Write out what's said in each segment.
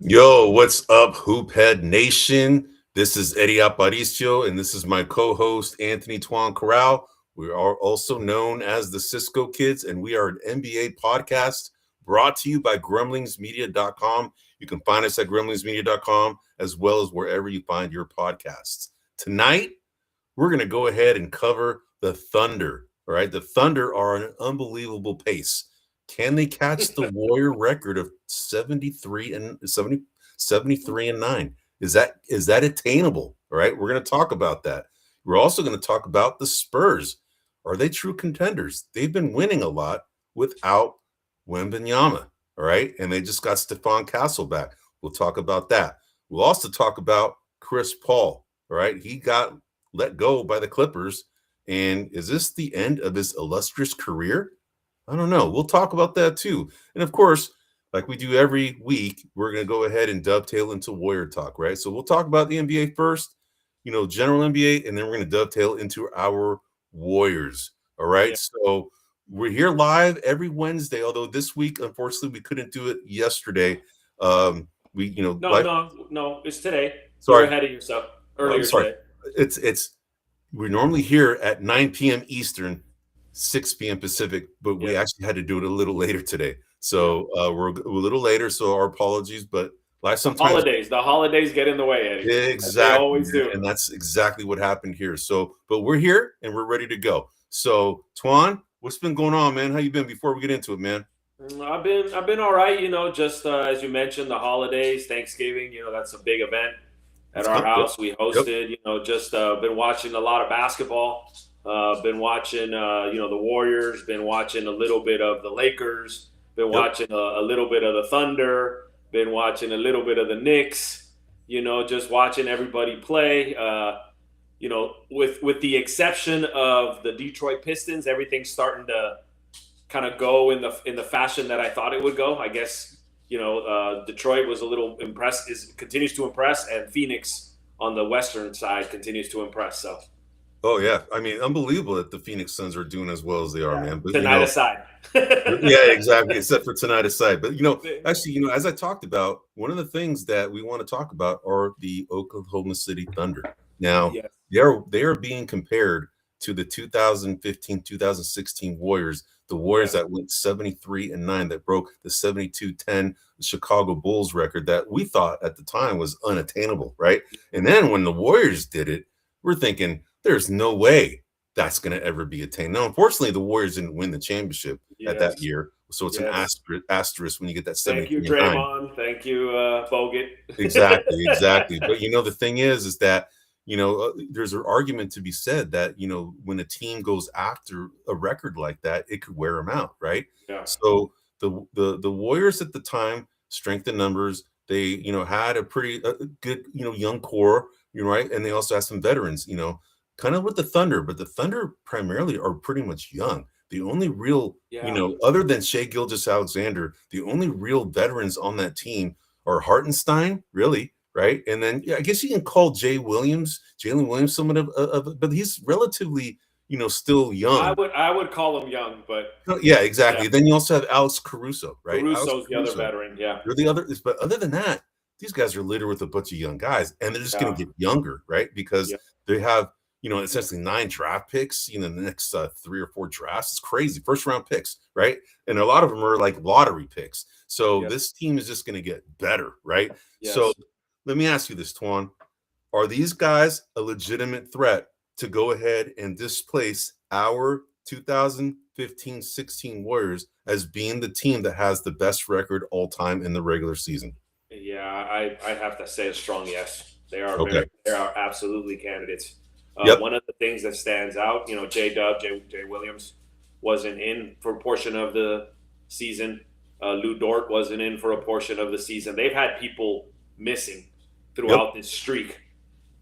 Yo, what's up, Hoophead Nation? This is Eddie Aparicio, and this is my co-host Anthony Tuan Corral. We are also known as the Cisco Kids, and we are an NBA podcast brought to you by grumblingsmedia.com. You can find us at grumblingsmedia.com as well as wherever you find your podcasts. Tonight, we're going to go ahead and cover the Thunder. All right, the Thunder are an unbelievable pace. Can they catch the Warrior record of 73 and 70, 73 and 9? Is that attainable? All right, we're going to talk about that. We're also going to talk about the Spurs. Are they true contenders? They've been winning a lot without Wembanyama, all right? And they just got Stephon Castle back. We'll talk about that. We'll also talk about Chris Paul, all right? He got let go by the Clippers. And is this the end of his illustrious career? I don't know. We'll talk about that too. And of course, like we do every week, we're going to go ahead and dovetail into Warrior talk, right? So we'll talk about the NBA first, general NBA, and then we're going to dovetail into our Warriors. All right. Yeah. So we're here live every Wednesday, although this week, unfortunately, we couldn't do it yesterday. No, it's today. Sorry. You're ahead of yourself earlier today. We're normally here at 9 p.m. Eastern, 6 p.m. Pacific, but we actually had to do it a little later today. So we're a little later, so our apologies. But sometimes the holidays get in the way, Eddie. Exactly. They always do. And that's exactly what happened here. So, but we're here and we're ready to go. So, Tuan, what's been going on, man? How you been before we get into it, man? I've been all right, just as you mentioned, the holidays, Thanksgiving, that's a big event at our house. We hosted, been watching a lot of basketball. Been watching, the Warriors. Been watching a little bit of the Lakers. Been watching a little bit of the Thunder. Been watching a little bit of the Knicks. Just watching everybody play. With the exception of the Detroit Pistons, everything's starting to kind of go in the fashion that I thought it would go. I guess Detroit was a little impressed, continues to impress, and Phoenix on the Western side continues to impress. So. Oh, yeah. I mean, unbelievable that the Phoenix Suns are doing as well as they are, man. But, tonight aside. Yeah, exactly. Except for tonight aside. But, actually, as I talked about, one of the things that we want to talk about are the Oklahoma City Thunder. Now, they are being compared to the 2015-2016 Warriors, the Warriors that went 73 and 9, that broke the 72-10 Chicago Bulls record that we thought at the time was unattainable, right? And then when the Warriors did it, we're thinking, there's no way that's going to ever be attained. Now, unfortunately, the Warriors didn't win the championship at that year. So it's an asterisk when you get that 70. Thank you, Draymond. Thank you, Bogut. Exactly. But, the thing is that, there's an argument to be said that, when a team goes after a record like that, it could wear them out, right? Yeah. So the Warriors at the time, strength in numbers, they, had a pretty good, young core, right? And they also had some veterans, kind of with the Thunder, but the Thunder primarily are pretty much young. The only real, other than Shai Gilgeous-Alexander, the only real veterans on that team are Hartenstein, really, right? And then, I guess you can call Jalen Williams somewhat of but he's relatively, still young. I would call him young, but yeah, exactly. Yeah. Then you also have Alex Caruso, right? Caruso's the other veteran, yeah. You're the other, but other than that, these guys are littered with a bunch of young guys, and they're just going to get younger, right? Because they have, essentially 9 draft picks, in the next 3 or 4 drafts. It's crazy. First round picks, right? And a lot of them are like lottery picks. So this team is just going to get better, right? Yes. So let me ask you this, Tuan. Are these guys a legitimate threat to go ahead and displace our 2015-16 Warriors as being the team that has the best record all time in the regular season? Yeah, I have to say a strong yes. They are they are absolutely candidates. One of the things that stands out, Jay Williams wasn't in for a portion of the season. Lou Dort wasn't in for a portion of the season. They've had people missing throughout this streak,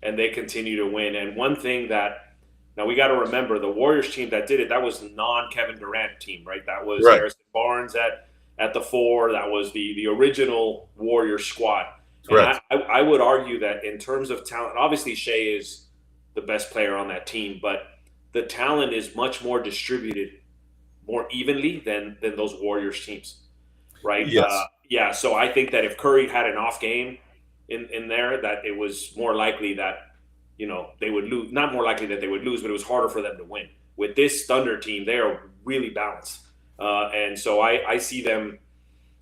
and they continue to win. And one thing that, now we got to remember, the Warriors team that did it, that was non-Kevin Durant team, right? That was Harrison Barnes at the 4. That was the original Warrior squad. And I would argue that in terms of talent, obviously Shai is the best player on that team, but the talent is much more distributed more evenly than those Warriors teams, right? Yes. Yeah, so I think that if Curry had an off game in there, that it was more likely that they would lose. Not more likely that they would lose, but it was harder for them to win. With this Thunder team, they are really balanced, and so I see them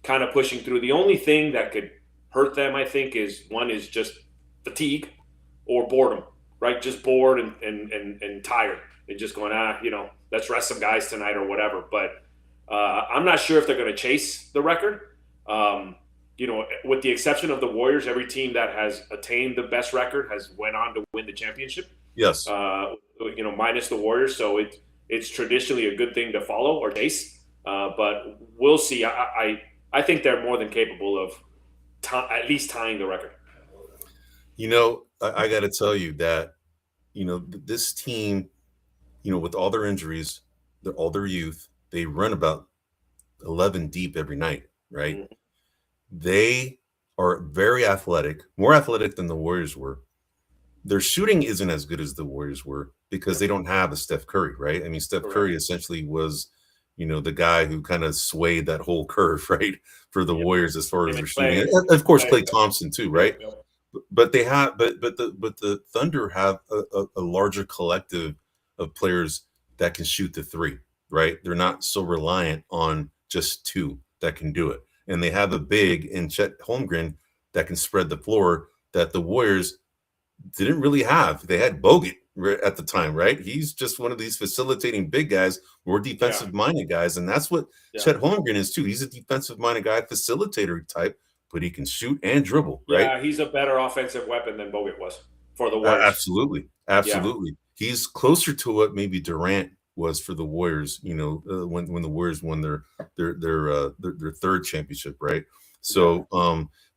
kind of pushing through. The only thing that could hurt them, I think, is just fatigue or boredom, right? Just bored and tired and just going, let's rest some guys tonight or whatever. But I'm not sure if they're going to chase the record. With the exception of the Warriors, every team that has attained the best record has went on to win the championship. Yes. Minus the Warriors. So it's traditionally a good thing to follow or chase. But we'll see. I think they're more than capable of at least tying the record. I got to tell you that, this team, with all their injuries, all their youth, they run about 11 deep every night, right? Mm-hmm. They are very athletic, more athletic than the Warriors were. Their shooting isn't as good as the Warriors were because they don't have a Steph Curry, right? I mean, Steph Curry essentially was, the guy who kind of swayed that whole curve, right, for the Warriors as far as their shooting. And of course, Klay Thompson too, right? But they have, but the Thunder have a larger collective of players that can shoot the three, right? They're not so reliant on just two that can do it. And they have a big in Chet Holmgren that can spread the floor that the Warriors didn't really have. They had Bogut at the time, right? He's just one of these facilitating big guys, more defensive-minded guys. And that's what Chet Holmgren is too. He's a defensive-minded guy, facilitator type, but he can shoot and dribble, right? Yeah, he's a better offensive weapon than Bogut was for the Warriors. Absolutely. Yeah. He's closer to what maybe Durant was for the Warriors, when the Warriors won their third championship, right? So,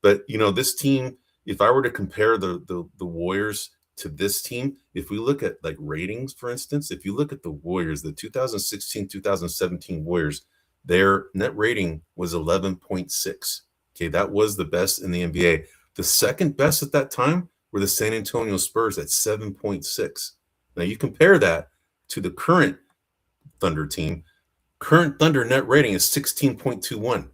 but this team, if I were to compare the Warriors to this team, if we look at like ratings, for instance, if you look at the Warriors, the 2016-2017 Warriors, their net rating was 11.6. Okay, that was the best in the NBA. The second best at that time were the San Antonio Spurs at 7.6. Now you compare that to the current Thunder team. Current Thunder net rating is 16.21.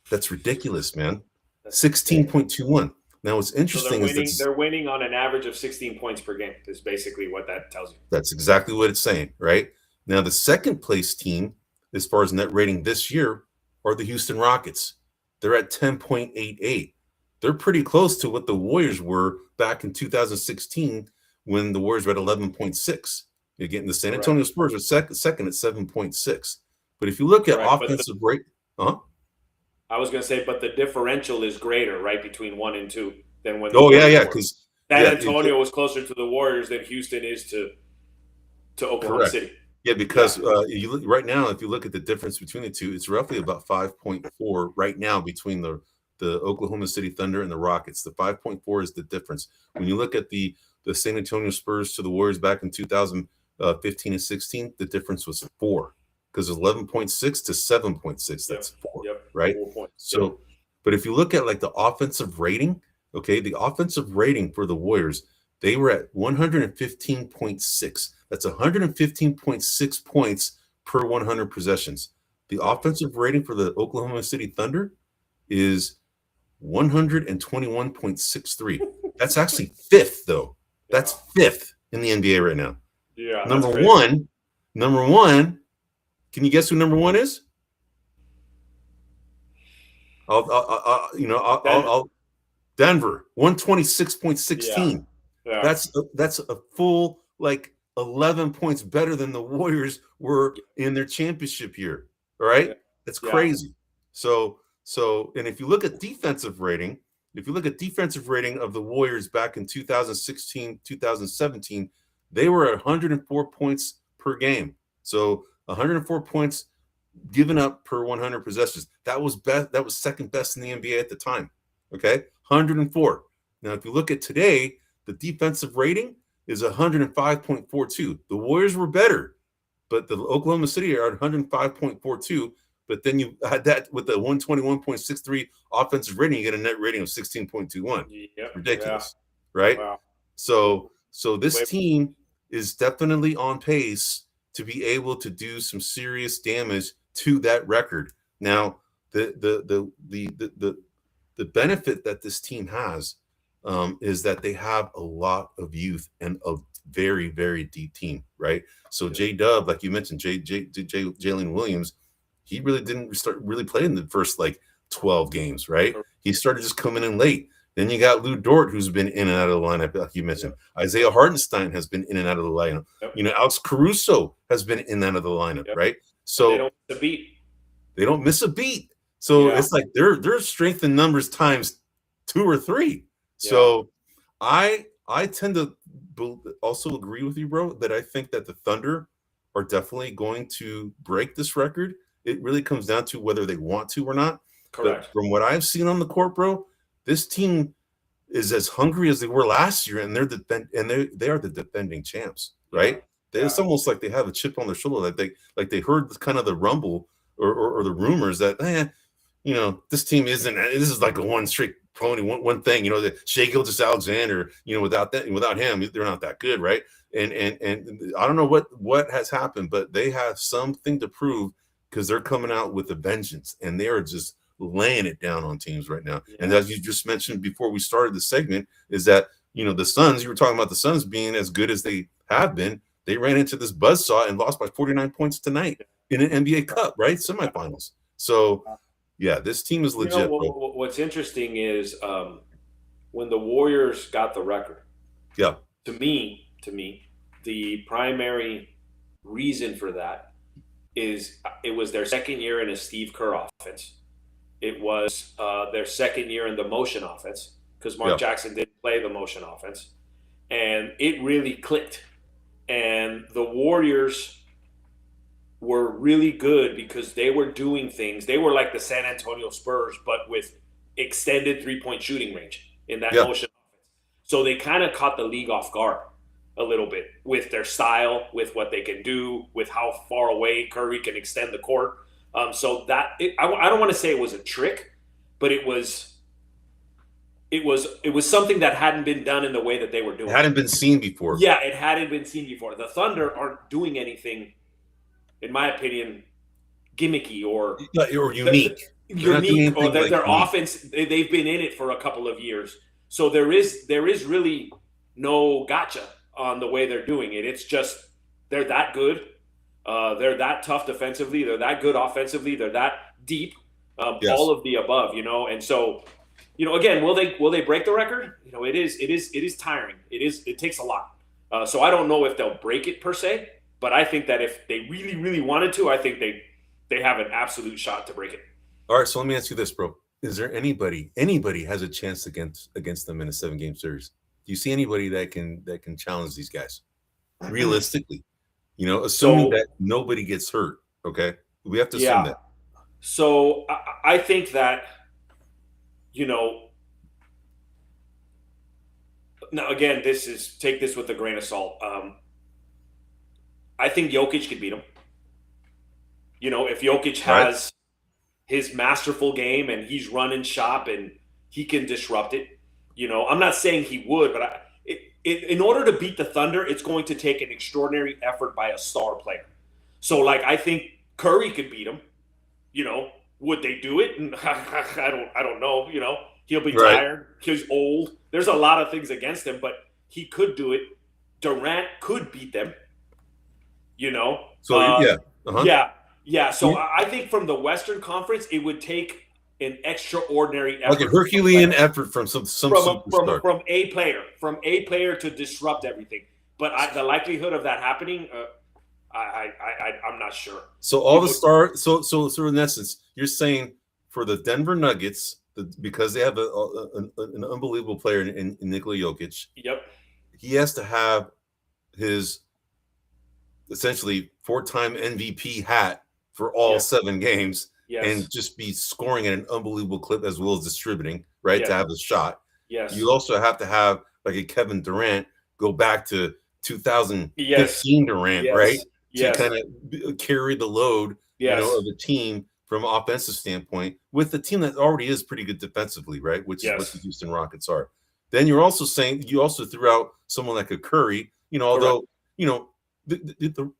That's ridiculous, man. 16.21. Now what's interesting is they're winning on an average of 16 points per game. Is basically what that tells you. That's exactly what it's saying, right? Now the second place team, as far as net rating this year, are the Houston Rockets. They're at 10.88. They're pretty close to what the Warriors were back in 2016 when the Warriors were at 11.6. Again, the San Antonio Spurs are second at 7.6. But if you look at offensive rate, I was going to say, but the differential is greater, right, between 1 and 2 than when. Because San Antonio was closer to the Warriors than Houston is to Oklahoma City. Yeah, because you look, right now, if you look at the difference between the two, it's roughly about 5.4 right now between the Oklahoma City Thunder and the Rockets. The 5.4 is the difference. When you look at the San Antonio Spurs to the Warriors back in 2015 and 16, the difference was 4 because 11.6 to 7.6. That's 4, right? 4 points. So, but if you look at like the offensive rating, okay, the offensive rating for the Warriors, they were at 115.6. That's 115.6 points per 100 possessions. The offensive rating for the Oklahoma City Thunder is 121.63. That's actually 5th, though. That's 5th in the NBA right now. Yeah. Number one. Can you guess who number 1 is? Denver, 126.16. Yeah. That's a full like 11 points better than the Warriors were in their championship year. All right. Yeah. That's crazy. So, and if you look at defensive rating, of the Warriors back in 2016, 2017, they were at 104 points per game. So 104 points given up per 100 possessions. That was best. That was second best in the NBA at the time. Okay. 104. Now, if you look at today, the defensive rating is 105.42. The Warriors were better, but the Oklahoma City are at 105.42. But then you had that with the 121.63 offensive rating, you get a net rating of 16.21. Yep. Ridiculous, right? Wow. So this team is definitely on pace to be able to do some serious damage to that record. Now, the benefit that this team has is that they have a lot of youth and a very, very deep team, right? So J Dub, like you mentioned, Jalen Williams, he really didn't start really playing the first like 12 games, right? He started just coming in late. Then you got Lou Dort, who's been in and out of the lineup, like you mentioned. Isaiah Hartenstein has been in and out of the lineup. You know, Alex Caruso has been in and out of the lineup, right? So they don't miss a beat. They don't miss a beat. So it's like their strength in numbers times 2 or 3. So I tend to also agree with you, bro, that I think that the Thunder are definitely going to break this record. It really comes down to whether they want to or not. Correct. But from what I've seen on the court, bro, this team is as hungry as they were last year, and they are the defending champs, right? It's almost like they have a chip on their shoulder, like they heard kind of the rumble or the rumors that you know, this team isn't. This is like a one-trick pony, one thing. You know, the Shai Gilgeous-Alexander. You know, without him, they're not that good, right? And I don't know what has happened, but they have something to prove because they're coming out with a vengeance, and they are just laying it down on teams right now. And as you just mentioned before we started the segment, is that, you know, the Suns. You were talking about the Suns being as good as they have been. They ran into this buzzsaw and lost by 49 points tonight in an NBA Cup, right? Semifinals. So. Yeah, this team is legit. You know, what's interesting is when the Warriors got the record. Yeah. To me, the primary reason for that is it was their second year in a Steve Kerr offense. It was their second year in the motion offense because Mark Jackson didn't play the motion offense. And it really clicked. And the Warriors were really good because they were doing things. They were like the San Antonio Spurs, but with extended three-point shooting range in that motion offense. So they kind of caught the league off guard a little bit with their style, with what they can do, with how far away Curry can extend the court. So that I don't want to say it was a trick, but it was something that hadn't been done in the way that they were doing. It hadn't been seen before. Yeah, it hadn't been seen before. The Thunder aren't doing anything, in my opinion, gimmicky or unique. Unique, or their offense. They've been in it for a couple of years, so there is really no gotcha on the way they're doing it. It's just they're that good, they're that tough defensively, they're that good offensively, they're that deep, all of the above, you know. And so, you know, again, will they break the record? You know, it is tiring. It takes a lot. So I don't know if they'll break it per se. But I think that if they really, really wanted to, I think they have an absolute shot to break it. All right, so let me ask you this, bro. Is there anybody has a chance against them in a 7-game series? Do you see anybody that can challenge these guys? Realistically, you know, assuming that nobody gets hurt, okay? We have to assume that. So I think that, you know, now again, take this with a grain of salt. I think Jokic could beat him. You know, if Jokic has his masterful game and he's running shop and he can disrupt it, you know, I'm not saying he would, but in order to beat the Thunder, it's going to take an extraordinary effort by a star player. So, like, I think Curry could beat him. You know, would they do it? I don't know. You know, he'll be tired. He's old. There's a lot of things against him, but he could do it. Durant could beat them. You know, so So I think from the Western Conference, it would take an extraordinary effort, like a Herculean effort from some superstar, from a player to disrupt everything. But the likelihood of that happening, I'm not sure. So all the stars. So in essence, you're saying for the Denver Nuggets, because they have an unbelievable player in Nikola Jokic. Yep, he has to have his essentially 4-time MVP hat for all 7 games and just be scoring at an unbelievable clip as well as distributing, right? To have a shot. Yes. You also have to have like a Kevin Durant go back to 2015 Durant, right? To kind of carry the load, you know, of the team from an offensive standpoint with the team that already is pretty good defensively, right? Which is what the Houston Rockets are. Then you're also saying you also threw out someone like a Curry, you know, although, you know, the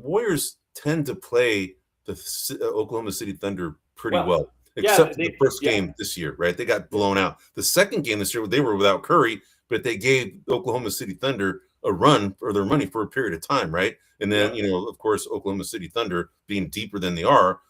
Warriors tend to play the Oklahoma City Thunder pretty well. Yeah, Except the first game this year, right? They got blown out. The second game this year, they were without Curry, but they gave Oklahoma City Thunder a run for their money for a period of time, right? And then, of course, Oklahoma City Thunder being deeper than the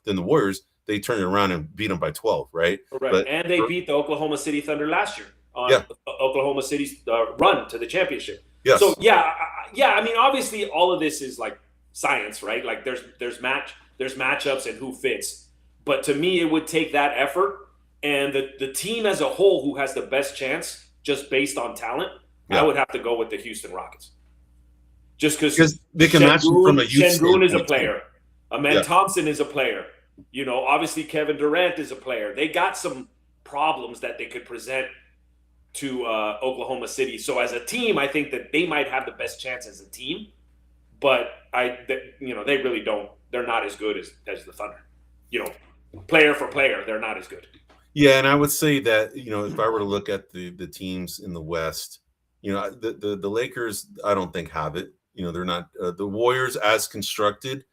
Warriors, they turned it around and beat them by 12, right? Correct. And they beat the Oklahoma City Thunder last year on Oklahoma City's run to the championship. Yes. So I mean, obviously, all of this is like science, right? Like there's matchups and who fits. But to me, it would take that effort, and the team as a whole who has the best chance, just based on talent, I would have to go with the Houston Rockets. Just because they can match them from a youth Sengun is a player. Amen Thompson is a player. Obviously Kevin Durant is a player. They got some problems that they could present to Oklahoma City. So as a team, I think that they might have the best chance as a team. But they really don't. They're not as good as the Thunder. Player for player, they're not as good. Yeah, and I would say that, if I were to look at the teams in the West, the Lakers, I don't think have it. They're not the Warriors as constructed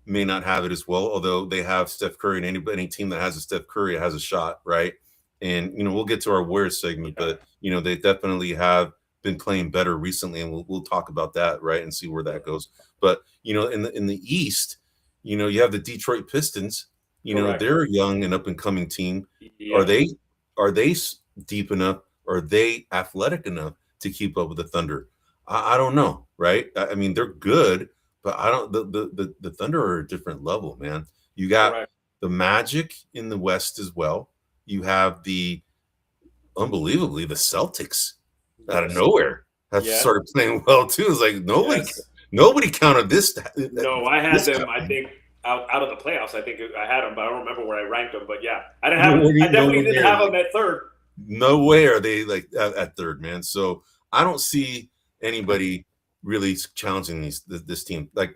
may not have it as well, although they have Steph Curry, and any team that has a Steph Curry has a shot, right? And we'll get to our Warriors segment, but they definitely have been playing better recently, and we'll talk about that, right, and see where that goes. But in the East, you have the Detroit Pistons. They're a young and up and coming team. Yeah. Are they deep enough? Are they athletic enough to keep up with the Thunder? I don't know, right? I mean, they're good, but I don't. The Thunder are a different level, man. You got the Magic in the West as well. You have unbelievably the Celtics out of nowhere have started playing well too. It's like nobody counted this. No, I had them. I think. Out of the playoffs, I think I had them, but I don't remember where I ranked them. But yeah, I definitely didn't have them at third. No way are they like at third, man. So I don't see anybody really challenging this team. Like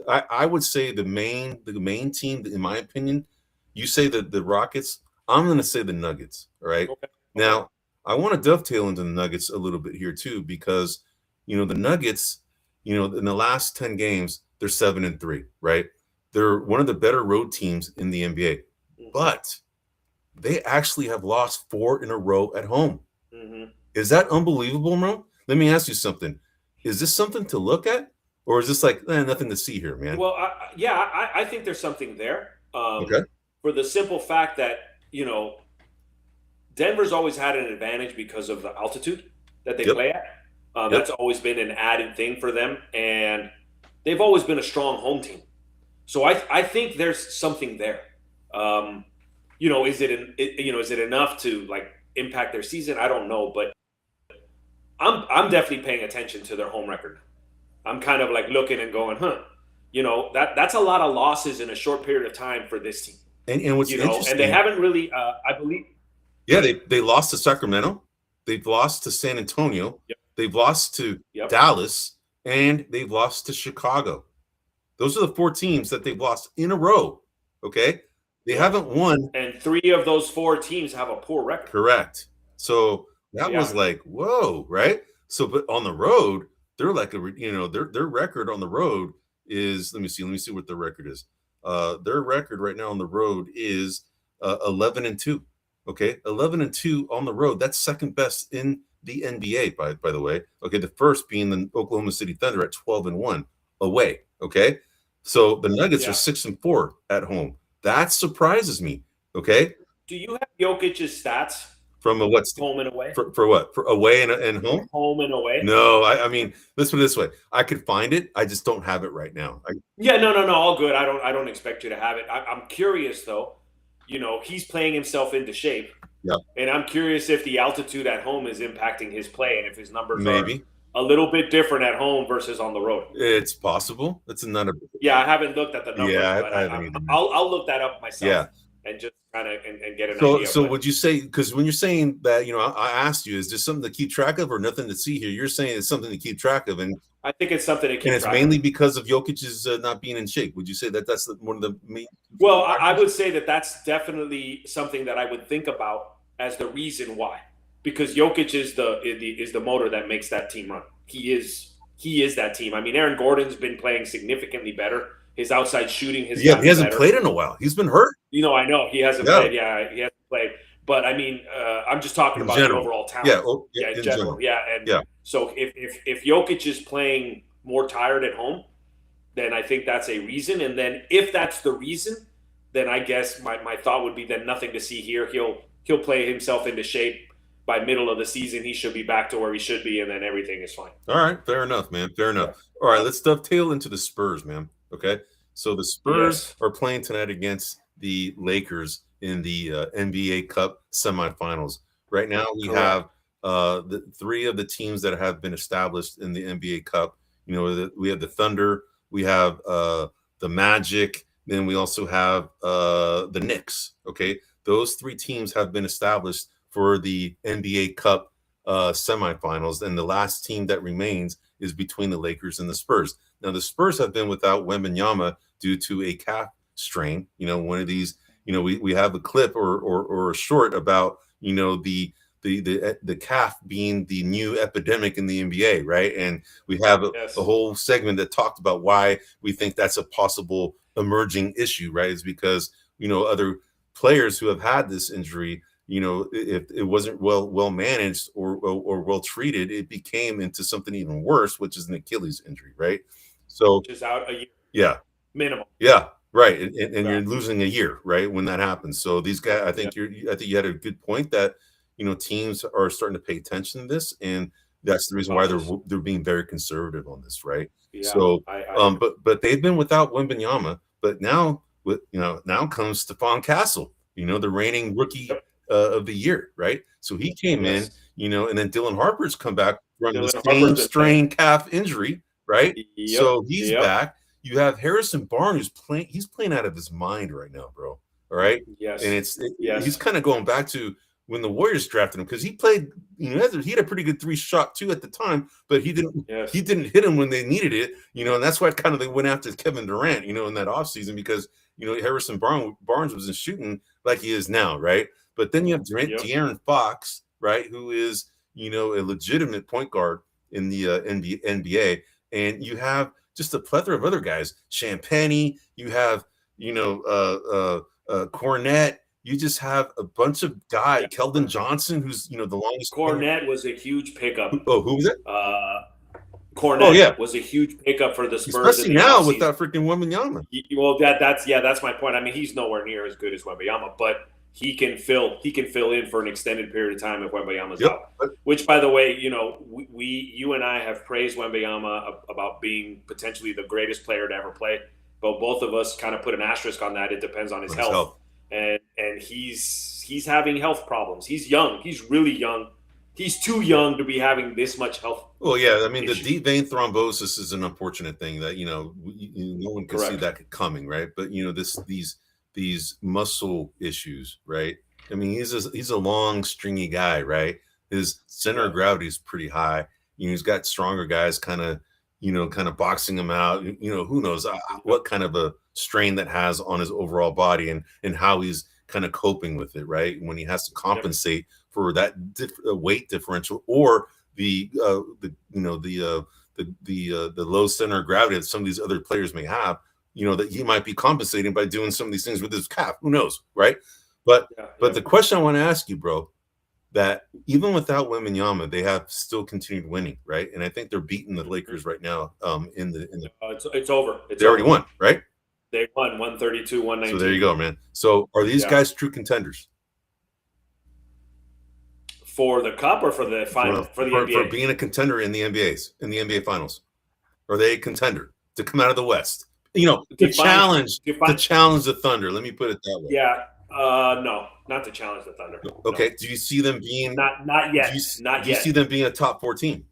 I would say the main team, in my opinion. You say the Rockets. I'm going to say the Nuggets. All right. Okay. Now I want to dovetail into the Nuggets a little bit here too, because the Nuggets, in the last 10 games, they're 7-3, right? They're one of the better road teams in the NBA, but they actually have lost 4 in a row at home. Mm-hmm. Is that unbelievable, Mo? Let me ask you something. Is this something to look at, or is this like nothing to see here, man? Well, I think there's something there. Okay. For the simple fact that, Denver's always had an advantage because of the altitude that they play at. That's always been an added thing for them, and they've always been a strong home team. So I think there's something there. Is it enough to like impact their season? I don't know, but I'm definitely paying attention to their home record. I'm kind of like looking and going, that's a lot of losses in a short period of time for this team. And what's interesting, and they haven't really, I believe. Yeah, they lost to Sacramento, they've lost to San Antonio, they've lost to Dallas, and they've lost to Chicago. Those are the 4 teams that they've lost in a row, okay? They haven't won. And 3 of those 4 teams have a poor record. Correct. So that was like, whoa, right? So, but on the road, they're like, their record on the road is, let me see what their record is. Their record right now on the road is 11-2, okay? 11-2 on the road. That's second best in the NBA, by the way. Okay, the first being the Oklahoma City Thunder at 12-1 away, okay? So the Nuggets are 6-4 at home. That surprises me. Okay. Do you have Jokic's stats from home and away? For what? For away and home? Home and away. No, I mean, let's put it this way. I could find it. I just don't have it right now. No, all good. I don't expect you to have it. I'm curious though. He's playing himself into shape. Yeah. And I'm curious if the altitude at home is impacting his play and if his numbers are a little bit different at home versus on the road. It's possible. It's another. Yeah, I haven't looked at the numbers. Yeah, but I'll look that up myself. Yeah. And just kind of and get an idea. So would you say, because when you're saying that, I asked you, is there something to keep track of or nothing to see here? You're saying it's something to keep track of, and I think it's something to keep. And it's mainly because of Jokic's not being in shape. Would you say that that's one of the main? Well, I would say that that's definitely something that I would think about as the reason why. Because Jokic is the motor that makes that team run. He is that team. I mean, Aaron Gordon's been playing significantly better. His outside shooting has Yeah, but gotten he hasn't better. played in a while. He's been hurt. I know he hasn't played. Yeah, he hasn't played. But I mean, I'm just talking In about the general. overall talent. Yeah, In in general. general. Yeah, and Yeah. so if Jokic is playing more tired at home, then I think that's a reason. And then if that's the reason, then I guess my thought would be then nothing to see here. He'll play himself into shape. By middle of the season, he should be back to where he should be, and then everything is fine. All right, fair enough, man. Fair enough. All right, let's dovetail into the Spurs, man. Okay, so the Spurs Yes. are playing tonight against the Lakers in the NBA Cup semifinals. Right now, we have the three of the teams that have been established in the NBA Cup. We have the Thunder, we have the Magic, then we also have the Knicks. Okay, those three teams have been established for the NBA Cup semifinals, and the last team that remains is between the Lakers and the Spurs. Now, the Spurs have been without Wembanyama due to a calf strain. One of these. We have a clip or a short about the calf being the new epidemic in the NBA, right? And we have a whole segment that talked about why we think that's a possible emerging issue, right? Is because other players who have had this injury, if it wasn't well managed or well treated, it became into something even worse, which is an Achilles injury, right? So which is out a year. Yeah. Minimum. Yeah. Right. And you're losing a year, right? When that happens. So these guys, I think you had a good point that, teams are starting to pay attention to this, and that's the reason why they're being very conservative on this, right? Yeah, so, but they've been without Wembanyama, but now now comes Stephon Castle, the reigning rookie of the year, right? So he came in, and then Dylan Harper's come back from the same strain calf injury, right? So he's back. You have Harrison Barnes who's he's playing out of his mind right now, bro. All right. Yes. And he's kind of going back to when the Warriors drafted him, because he played, he had a pretty good 3-shot too at the time, but he didn't hit him when they needed it, and that's why they went after Kevin Durant, in that offseason, because Harrison Barnes wasn't shooting like he is now, right? But then you have De'Aaron Fox, right, who is a legitimate point guard in the NBA, and you have just a plethora of other guys. Champagny, you have Cornette. You just have a bunch of guys. Keldon Johnson, who's the longest. Cornette was a huge pickup. Oh, who was it? Cornette was a huge pickup for the Spurs. Especially now with that freaking Wembanyama. Well, that's my point. I mean, he's nowhere near as good as Wembanyama, but he can fill in for an extended period of time if Wembanyama's out. Which, by the way, you and I have praised Wembanyama about being potentially the greatest player to ever play, but both of us kind of put an asterisk on that. It depends on his health. And he's having health problems. He's young. He's really young. He's too young to be having this much health. Well, yeah. I mean, the deep vein thrombosis is an unfortunate thing that no one can see that coming, right? But these muscle issues, right? I mean, he's a long, stringy guy, right? His center of gravity is pretty high. He's got stronger guys kind of boxing him out. Who knows what kind of a strain that has on his overall body and how he's kind of coping with it, right? When he has to compensate for that weight differential or the low center of gravity that some of these other players may have, that he might be compensating by doing some of these things with his calf. Who knows, right? But the question I want to ask you, bro, that even without Wembanyama, they have still continued winning, right? And I think they're beating the Lakers right now. It's over. They already won, right? They won 132, 119. So there you go, man. So are these guys true contenders for the cup or for the final for the NBA? For being a contender in the NBA finals? Are they a contender to come out of the West? To challenge the Thunder. Let me put it that way. Yeah. No, not to challenge the Thunder. Okay. No. Do you see them being not yet? Do you see them being a top 4 team?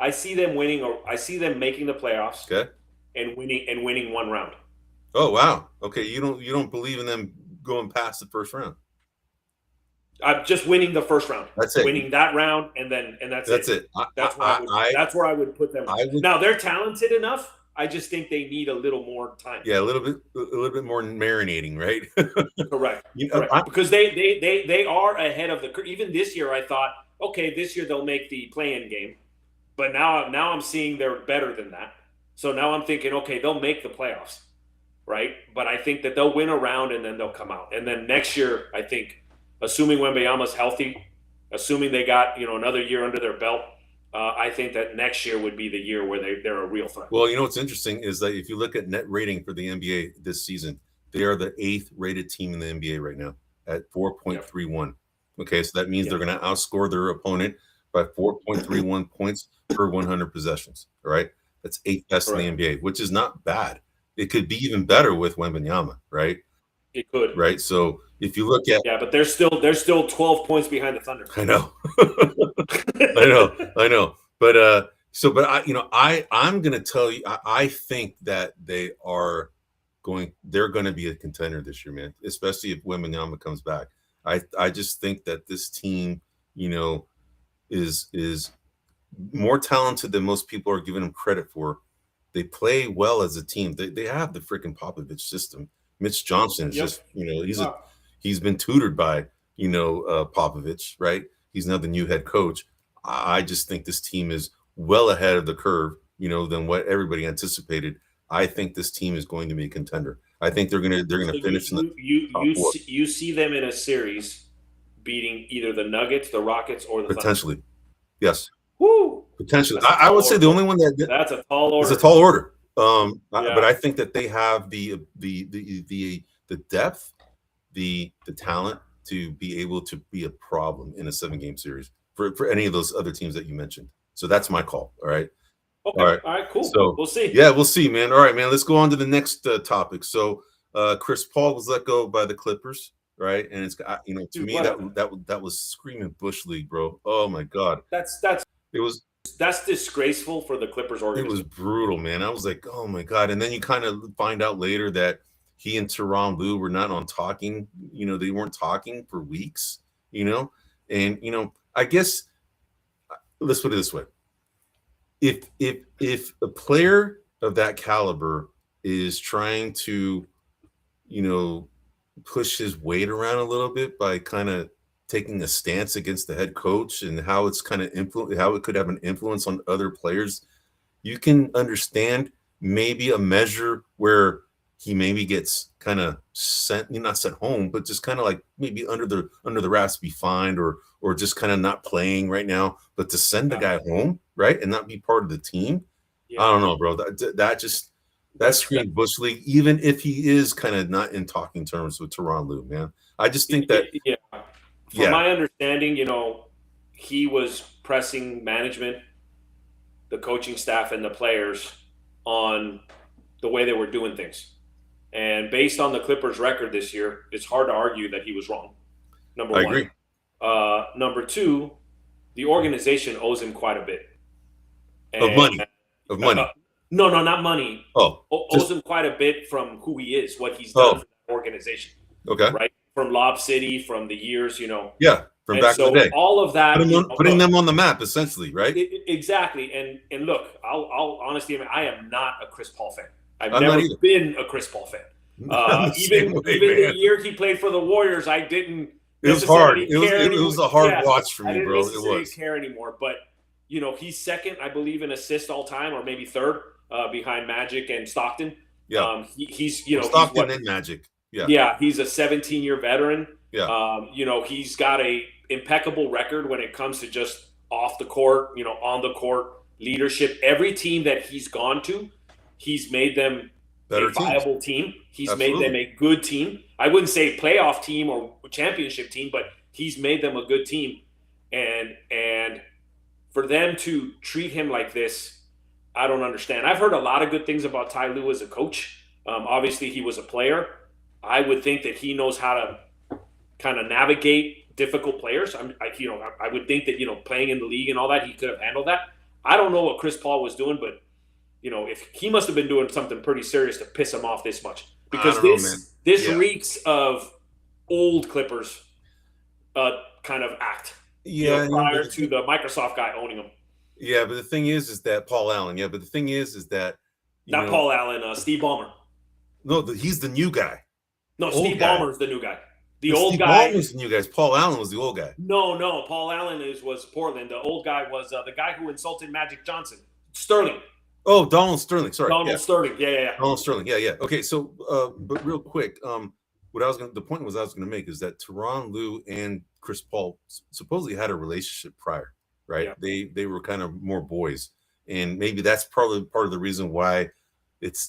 I see them winning, or I see them making the playoffs. Okay. And winning one round. Oh wow. Okay. You don't believe in them going past the first round. I'm just winning the first round. That's it. Winning that round, and that's it. That's where I would put them. Now they're talented enough. I just think they need a little more time. Yeah, a little bit more marinating, right? Correct. Correct. Because they are ahead of the curve. Even this year, I thought, okay, this year they'll make the play-in game, but now I'm seeing they're better than that. So now I'm thinking, okay, they'll make the playoffs, right? But I think that they'll win a round and then they'll come out. And then next year, I think, assuming Wembanyama's healthy, assuming they got another year under their belt, I think that next year would be the year where they're a real threat. Well, what's interesting is that if you look at net rating for the NBA this season, they are the 8th rated team in the NBA right now at 4.31. Okay, so that means they're going to outscore their opponent by 4.31 points per 100 possessions. All right, that's 8th best in the NBA, which is not bad. It could be even better with Wembanyama, right? It could, right? So if you look at but they're still 12 points behind the Thunder. I know, I know, but I'm going to tell you, I think that they're going to be a contender this year, man. Especially if Wembanyama comes back. I just think that this team, is more talented than most people are giving them credit for. They play well as a team. They have the freaking Popovich system. Mitch Johnson is just, he's been tutored by, Popovich, right? He's now the new head coach. I just think this team is well ahead of the curve, than what everybody anticipated. I think this team is going to be a contender. I think they're gonna finish in the top four. You see them in a series beating either the Nuggets, the Rockets, or the potentially. Thunder. Yes. Woo! Potentially. I would say the only one that's a tall order. It's a tall order. But I think that they have the depth, the talent to be able to be a problem in a 7-game series for any of those other teams that you mentioned. So that's my call. All right. Okay. All right. Cool. So we'll see. Yeah, we'll see, man. All right, man. Let's go on to the next topic. So Chris Paul was let go by the Clippers, right? And it's to me that was screaming Bush League, bro. Oh my God. That's disgraceful for the Clippers organization. It was brutal, man. I was like, oh my God. And then you kind of find out later that he and Tyronn Lue were not on talking. They weren't talking for weeks, and I guess let's put it this way. If a player of that caliber is trying to, push his weight around a little bit by kind of taking a stance against the head coach and how it's kind of how it could have an influence on other players, you can understand maybe a measure where he maybe gets kind of not sent home, but just kind of like maybe under the wraps, be fined or just kind of not playing right now. But to send the guy home, right, and not be part of the team, I don't know, bro. That screamed Bush League, even if he is kind of not in talking terms with Tyronn Lue, man. I just think that. From my understanding, he was pressing management, the coaching staff, and the players on the way they were doing things. And based on the Clippers' record this year, it's hard to argue that he was wrong. Number one. I agree. Number two, the organization owes him quite a bit. Of money. No, not money. Owes him quite a bit from who he is, what he's done for the organization. Okay. Right? From Lob City, from the years, Yeah, from back in the day. All of that. Putting them on the map, essentially, right? Exactly. And look, I'll honestly admit, I am not a Chris Paul fan. I've never been a Chris Paul fan. Even the year he played for the Warriors, I didn't. It was hard. It was a hard watch for me, bro. I didn't care anymore. But, he's second, I believe, in assists all time, or maybe third behind Magic and Stockton. Yeah. He's Stockton and Magic. Yeah, he's a 17-year veteran. Yeah. He's got a impeccable record when it comes to just off the court, on the court leadership. Every team that he's gone to, he's made them a viable team. He's made them a good team. I wouldn't say playoff team or championship team, but he's made them a good team. And for them to treat him like this, I don't understand. I've heard a lot of good things about Ty Lue as a coach. Obviously, he was a player. I would think that he knows how to kind of navigate difficult players. I would think that, playing in the league and all that, he could have handled that. I don't know what Chris Paul was doing, but, if he must have been doing something pretty serious to piss him off this much. Because this reeks of old Clippers kind of act. Yeah. Prior to the Microsoft guy owning them. Yeah, but the thing is that Paul Allen. Yeah, but the thing is that. Paul Allen, Steve Ballmer. No, he's the new guy. No, Steve Ballmer's the new guy. The old Steve guy. Ballmer's the new guy. Paul Allen was the old guy. No. Paul Allen was Portland. The old guy was the guy who insulted Magic Johnson. Sterling. Oh, Donald Sterling. Sorry. Donald Sterling. Yeah. Donald Sterling. Yeah. Okay. So, but real quick, the point I was gonna make is that Tyronn Lue and Chris Paul supposedly had a relationship prior, right? Yeah. They were kind of more boys, and maybe that's probably part of the reason why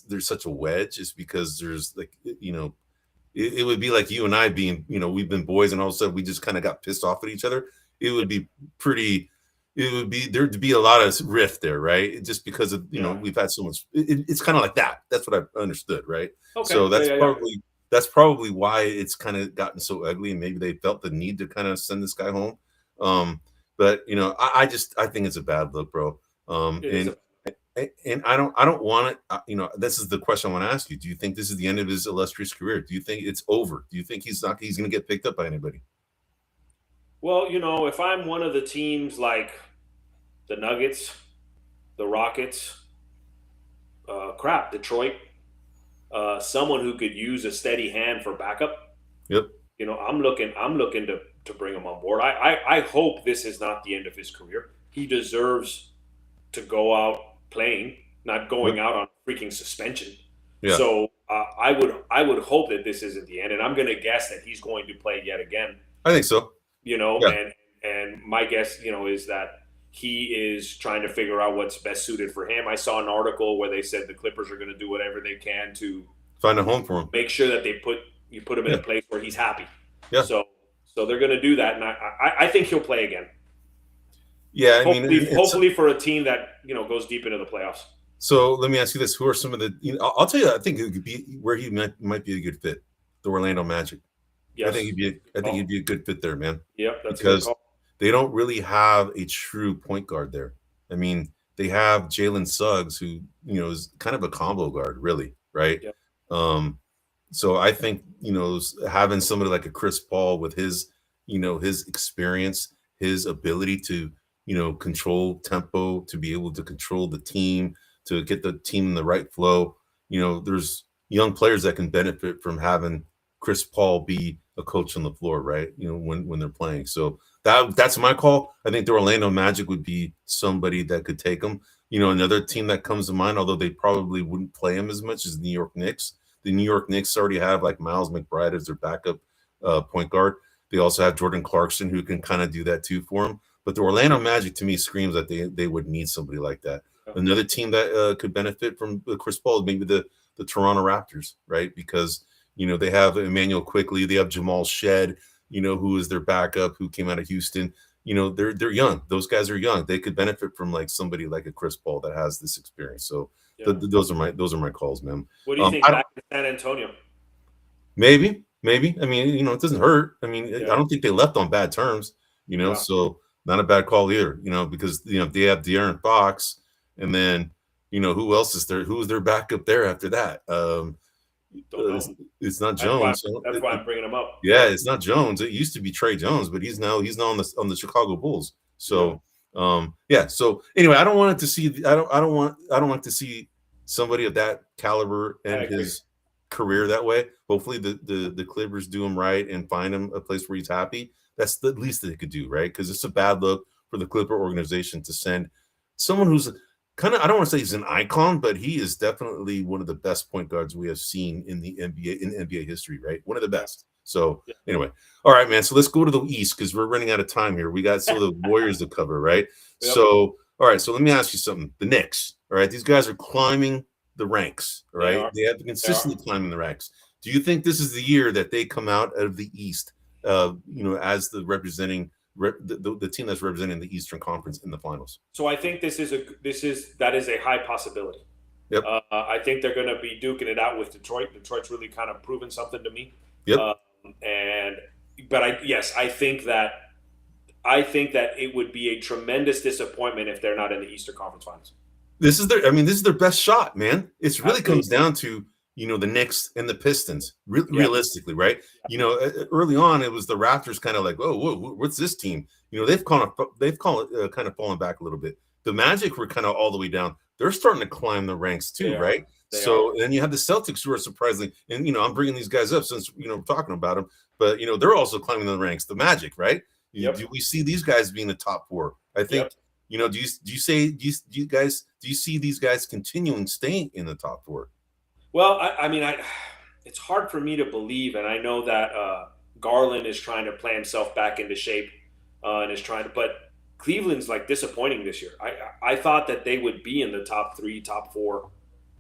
there's such a wedge, is because there's like, it would be like you and I being, we've been boys, and all of a sudden we just kind of got pissed off at each other. It would be pretty. It would be there'd be a lot of rift there, right? Just because of we've had so much. It's kind of like that. That's what I understood, right? Okay. So that's probably why it's kind of gotten so ugly, and maybe they felt the need to kind of send this guy home. But I think it's a bad look, bro. And I don't want it. This is the question I want to ask you. Do you think this is the end of his illustrious career? Do you think it's over? Do you think he's going to get picked up by anybody? Well, if I'm one of the teams like the Nuggets, the Rockets, Detroit, someone who could use a steady hand for backup. Yep. I'm looking to bring him on board. I hope this is not the end of his career. He deserves to go out playing, not going out on freaking suspension. Yeah. So I would hope that this isn't the end, and I'm going to guess that he's going to play yet again. I think so. And my guess, is that he is trying to figure out what's best suited for him. I saw an article where they said the Clippers are going to do whatever they can to find a home for him, make sure that you put him in a place where he's happy. Yeah. So they're going to do that, and I think he'll play again. Yeah, hopefully for a team that goes deep into the playoffs. So let me ask you this: who are some of the? I'll tell you. I think it could be where he might be a good fit. The Orlando Magic. Yes. I think he'd be a good fit there, man. Yep, that's because they don't really have a true point guard there. I mean, they have Jalen Suggs, who is kind of a combo guard, really, right? Yep. So I think having somebody like a Chris Paul with his his experience, his ability to control tempo, to be able to control the team, to get the team in the right flow. There's young players that can benefit from having Chris Paul be a coach on the floor, right? When they're playing. So that's my call. I think the Orlando Magic would be somebody that could take them. Another team that comes to mind, although they probably wouldn't play him as much, is the New York Knicks. The New York Knicks already have like Miles McBride as their backup point guard. They also have Jordan Clarkson, who can kind of do that too for them. But the Orlando Magic, to me, screams that they would need somebody like that. Okay. Another team that could benefit from Chris Paul is maybe the Toronto Raptors, right? Because they have Emmanuel Quickley, they have Jamal Shed, who is their backup, who came out of Houston. They're young. Those guys are young. They could benefit from like somebody like a Chris Paul that has this experience. So those are my calls, man. What do you think back in San Antonio? Maybe. I mean, it doesn't hurt. I mean, I don't think they left on bad terms. So not a bad call either. Because they have De'Aaron Fox, and then who else is there? Who's their backup there after that? It's not Jones. That's why I'm bringing him up. Yeah, it's not Jones. It used to be Trey Jones, but he's now on the Chicago Bulls. So So anyway, I don't want to see somebody of that caliber end his career that way. Hopefully the Clippers do him right and find him a place where he's happy. That's the least that they could do, right? Because it's a bad look for the Clipper organization to send someone who's kind of, I don't want to say he's an icon, but he is definitely one of the best point guards we have seen in the NBA history, right? One of the best. So anyway, all right, man. So let's go to the East because we're running out of time here. We got some of the Warriors to cover, right? Yep. So, all right. So let me ask you something. The Knicks, all right? These guys are climbing the ranks, all right? They have been consistently climbing the ranks. Do you think this is the year that they come out of the East, as the representing the team that's representing the Eastern Conference in the finals? So I think that is a high possibility. Yep. I think they're going to be duking it out with Detroit. Detroit's really kind of proven something to me. Yep. I think that it would be a tremendous disappointment if they're not in the Eastern Conference Finals. This is their best shot, man. It really comes down to the Knicks and the Pistons, realistically, right? Early on, it was the Raptors kind of like, whoa, what's this team? They've kind of fallen back a little bit. The Magic were kind of all the way down. They're starting to climb the ranks too, right? Then you have the Celtics, who are surprisingly, and I'm bringing these guys up since we're talking about them, but they're also climbing the ranks. The Magic, right? Do we see these guys being the top four? I think You know, do you see these guys continuing staying in the top four? Well, I mean, it's hard for me to believe, and I know that Garland is trying to play himself back into shape and is trying to, but Cleveland's like disappointing this year. I thought that they would be in the top three, top four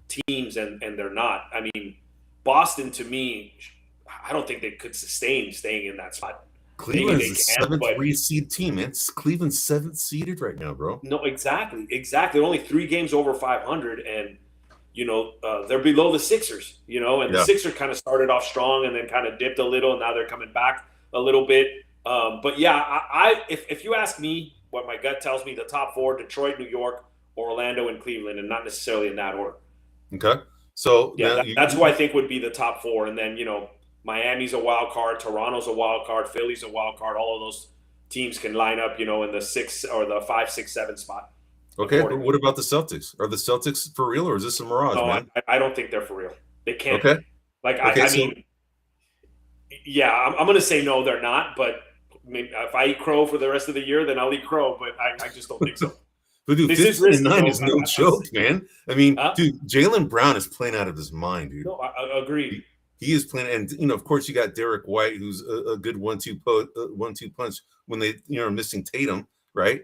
teams, and they're not. I mean, Boston to me, I don't think they could sustain staying in that spot. Cleveland is a seventh seed team. It's Cleveland's seventh seeded right now, bro. No, exactly. They're only 3 games over 500, and they're below the Sixers. And the Sixers kind of started off strong and then kind of dipped a little, and now they're coming back a little bit. But yeah, if you ask me, what my gut tells me, the top 4: Detroit, New York, Orlando, and Cleveland, and not necessarily in that order. Okay, so yeah, that's who I think would be the top 4, and then Miami's a wild card, Toronto's a wild card, Philly's a wild card. All of those teams can line up, in the 6 or the 5, 6, 7 spot. Okay, but what about the Celtics? Are the Celtics for real, or is this a mirage, man? I don't think they're for real. They can't. Okay. I mean, yeah, I'm going to say no, they're not. But maybe if I eat crow for the rest of the year, then I'll eat crow. But I just don't think so. But dude, 15-9 is no joke, man. I mean, dude, Jaylen Brown is playing out of his mind, dude. No, I agree. He is playing, and of course, you got Derek White, who's a good 1-2 punch when they are missing Tatum, right?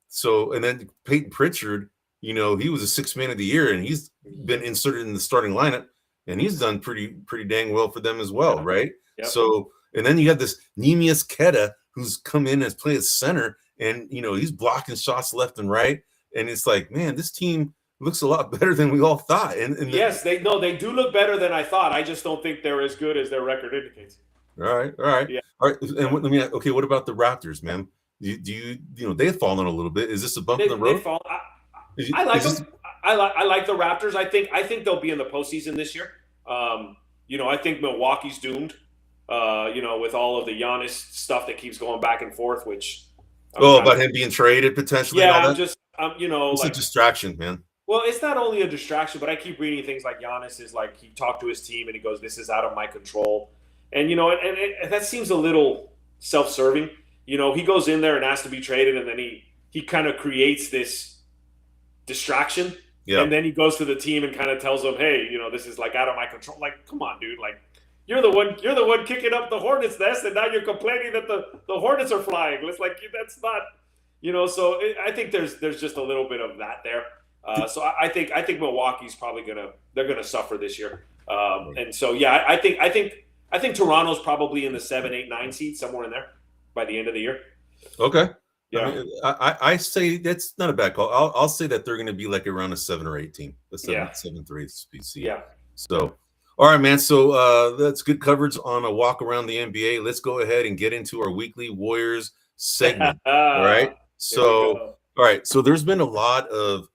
So, and then Peyton Pritchard, he was a 6th man of the year, and he's been inserted in the starting lineup, and he's done pretty dang well for them as well, right? Yep. So, and then you got this Neemias Queta, who's come in as play as center, and he's blocking shots left and right, and it's like, man, this team looks a lot better than we all thought. And yes, they do look better than I thought. I just don't think they're as good as their record indicates. All right. Yeah. All right. And what about the Raptors, man? Do you they've fallen a little bit? Is this a bump in the road? I like them. I like the Raptors. I think they'll be in the postseason this year. I think Milwaukee's doomed. With all of the Giannis stuff that keeps going back and forth, which about him being traded potentially. Yeah, it's a distraction, man. Well, it's not only a distraction, but I keep reading things like Giannis is like, he talked to his team and he goes, "This is out of my control," and and that seems a little self-serving. He goes in there and asks to be traded, and then he kind of creates this distraction, and then he goes to the team and kind of tells them, "Hey, this is like out of my control." Like, come on, dude! Like, you're the one kicking up the hornet's nest, and now you're complaining that the hornets are flying. It's like, that's not, So I think there's just a little bit of that there. So I think Milwaukee's probably gonna suffer this year. And so yeah, I think Toronto's probably in the 7, 8, 9 seed, somewhere in there by the end of the year. Okay. Yeah. I say that's not a bad call. I'll say that they're going to be like around a 7 or 8 team, a 7-3 seed. Yeah. So, all right, man. So that's good coverage on a walk around the NBA. Let's go ahead and get into our weekly Warriors segment. All right. So, all right. So there's been a lot of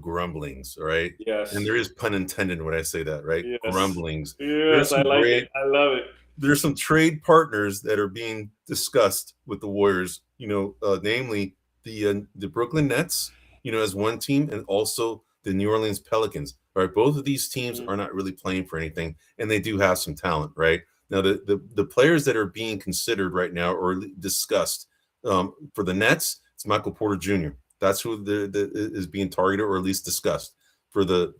grumblings, all right? Yes. And there is pun intended when I say that, right? Yes. Grumblings. Yes, I like it. I love it. There's some trade partners that are being discussed with the Warriors, namely the Brooklyn Nets, as one team, and also the New Orleans Pelicans. All right, both of these teams are not really playing for anything, and they do have some talent, right? Now, the players that are being considered right now or discussed for the Nets, it's Michael Porter Jr. That's who is being targeted or at least discussed. For the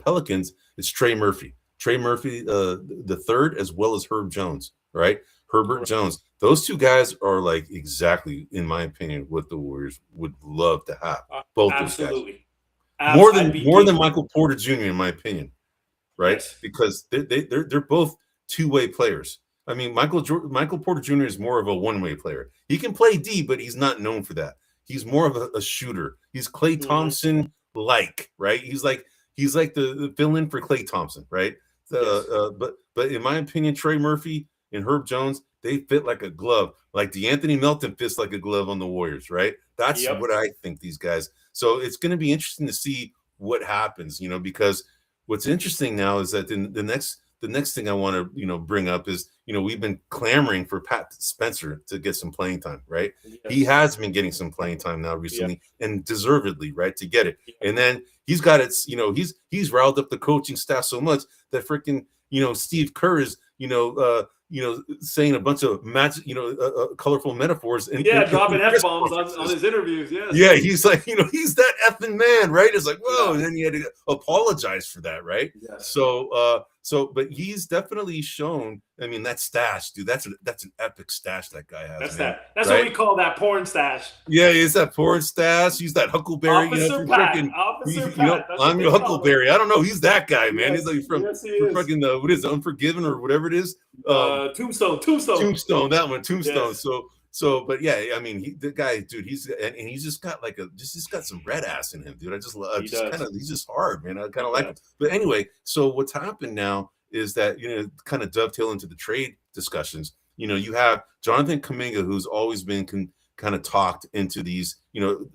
Pelicans, it's Trey Murphy. Trey Murphy, the third, as well as Herb Jones, right? Herbert Jones. Those two guys are like exactly, in my opinion, what the Warriors would love to have. Both those guys. More than Michael Porter Jr., in my opinion, right? Yes. Because they're both two-way players. I mean, Michael Porter Jr. is more of a one-way player. He can play D, but he's not known for that. He's more of a shooter. He's Klay Thompson-like, right? He's like the fill-in for Klay Thompson, right? But in my opinion, Trey Murphy and Herb Jones, they fit like a glove. Like DeAnthony Melton fits like a glove on the Warriors, right? That's what I think, these guys. So it's going to be interesting to see what happens, because what's interesting now is that the next thing I want to, bring up is, we've been clamoring for Pat Spencer to get some playing time, right? Yes. He has been getting some playing time now recently, and deservedly, right, to get it. And then he's got it, he's riled up the coaching staff so much that freaking, Steve Kerr is, saying a bunch of colorful metaphors. And dropping F-bombs on his interviews. Yes. Yeah, he's like, he's that effing man, right? It's like, whoa, Yeah. and then he had to apologize for that, right? Yes. But he's definitely shown. I mean, that stash, dude, that's an epic stash that guy has. That's right? what we call that porn stash. Yeah, it's that porn stash. He's that Huckleberry. Officer Pat. Officer Pat. I'm your Huckleberry. I don't know. He's that guy, man. Yes, he's like from fucking what is it, Unforgiven or whatever it is. Tombstone. That one, Tombstone. Yes. But yeah, I mean, the guy, dude, he's just got just got some red ass in him, dude. I just love. He's just hard, man. I kind of like him. But anyway, so what's happened now is that kind of dovetail into the trade discussions. You have Jonathan Kuminga, who's always been kind of talked into these.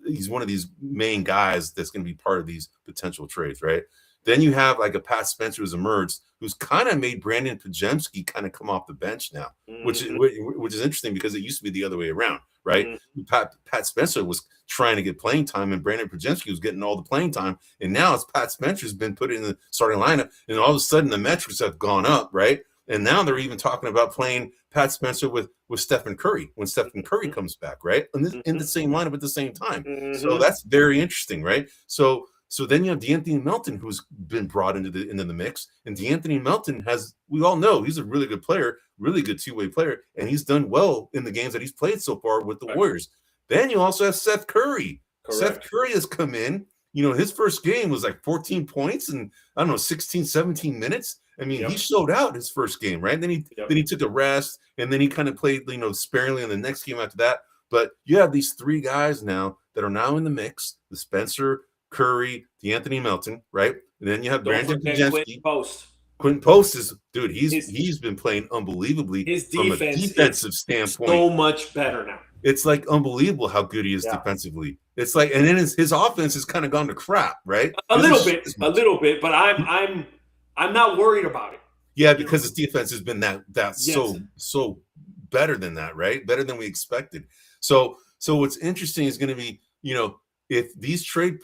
He's one of these main guys that's going to be part of these potential trades, right? Then you have like a Pat Spencer who's emerged, who's kind of made Brandon Pajemski kind of come off the bench now, which is interesting because it used to be the other way around, right? Mm-hmm. Pat Spencer was trying to get playing time, and Brandon Pajemski was getting all the playing time, and now it's Pat Spencer's been put in the starting lineup, and all of a sudden the metrics have gone up, right? And now they're even talking about playing Pat Spencer with Stephen Curry when Stephen Curry comes back, right? And in the same lineup at the same time. Mm-hmm. So that's very interesting, right? So then you have DeAnthony Melton, who's been brought into the mix. And DeAnthony Melton we all know he's a really good player, really good two-way player, and he's done well in the games that he's played so far with the Warriors. Then you also have Seth Curry. Correct. Seth Curry has come in. His first game was like 14 points and 16, 17 minutes. I mean, he showed out his first game, right? Then he took a rest, and then he kind of played, sparingly in the next game after that. But you have these three guys now that are now in the mix: the Spencer, Curry, DeAnthony Melton, right? And then you have Brandon Pajemski. Quentin Post is, dude, he's been playing unbelievably. His from a defensive standpoint. So much better now. It's like unbelievable how good he is defensively. It's like, and then his offense has kind of gone to crap, right? A little bit, but I'm not worried about it. Yeah, because his defense has been so better than that, right? Better than we expected. So what's interesting is going to be, if these trade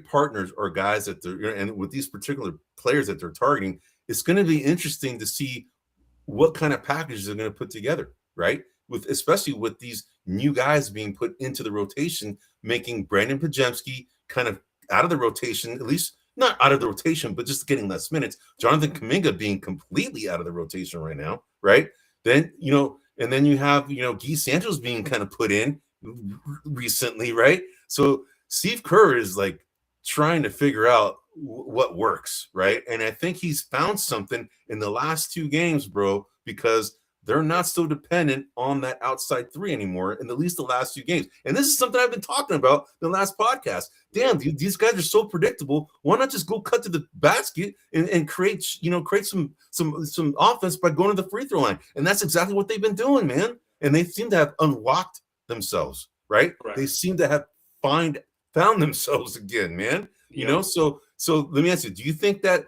partners are guys that they're, and with these particular players that they're targeting, it's going to be interesting to see what kind of packages they're going to put together, right? Especially with these new guys being put into the rotation, making Brandon Pajemski kind of out of the rotation, at least not out of the rotation, but just getting less minutes. Jonathan Kuminga being completely out of the rotation right now, right? Then, and then you have, Guy Santos being kind of put in recently, right? So Steve Kerr is like trying to figure out what works, right? And I think he's found something in the last two games, bro, because they're not so dependent on that outside three anymore in at least the last few games. And this is something I've been talking about the last podcast. Damn, dude, these guys are so predictable. Why not just go cut to the basket and create some offense by going to the free throw line? And that's exactly what they've been doing, man. And they seem to have unlocked themselves, right? They seem to have found themselves again, man. So let me ask you, do you think that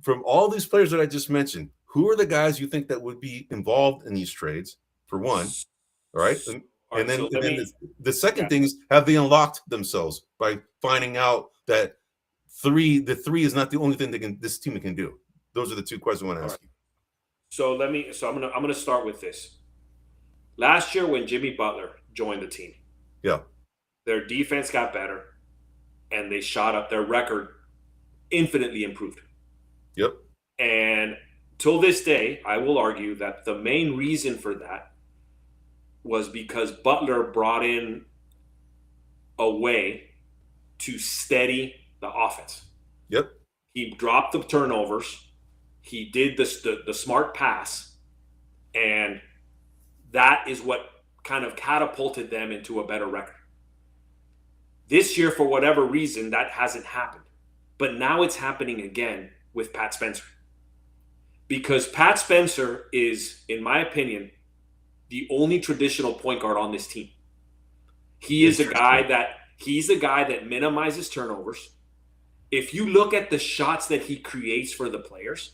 from all these players that I just mentioned, who are the guys you think that would be involved in these trades, for one? All right. And then the second thing is, have they unlocked themselves by finding out that the three is not the only thing this team can do? Those are the two questions I want to ask you. So I'm gonna start with this. Last year when Jimmy Butler joined the team, their defense got better and they shot up. Their record infinitely improved. Yep. And till this day, I will argue that the main reason for that was because Butler brought in a way to steady the offense. Yep. He dropped the turnovers. He did the smart pass. And that is what kind of catapulted them into a better record. This year, for whatever reason, that hasn't happened. But now it's happening again with Pat Spencer. Because Pat Spencer is, in my opinion, the only traditional point guard on this team. He's a guy that minimizes turnovers. If you look at the shots that he creates for the players,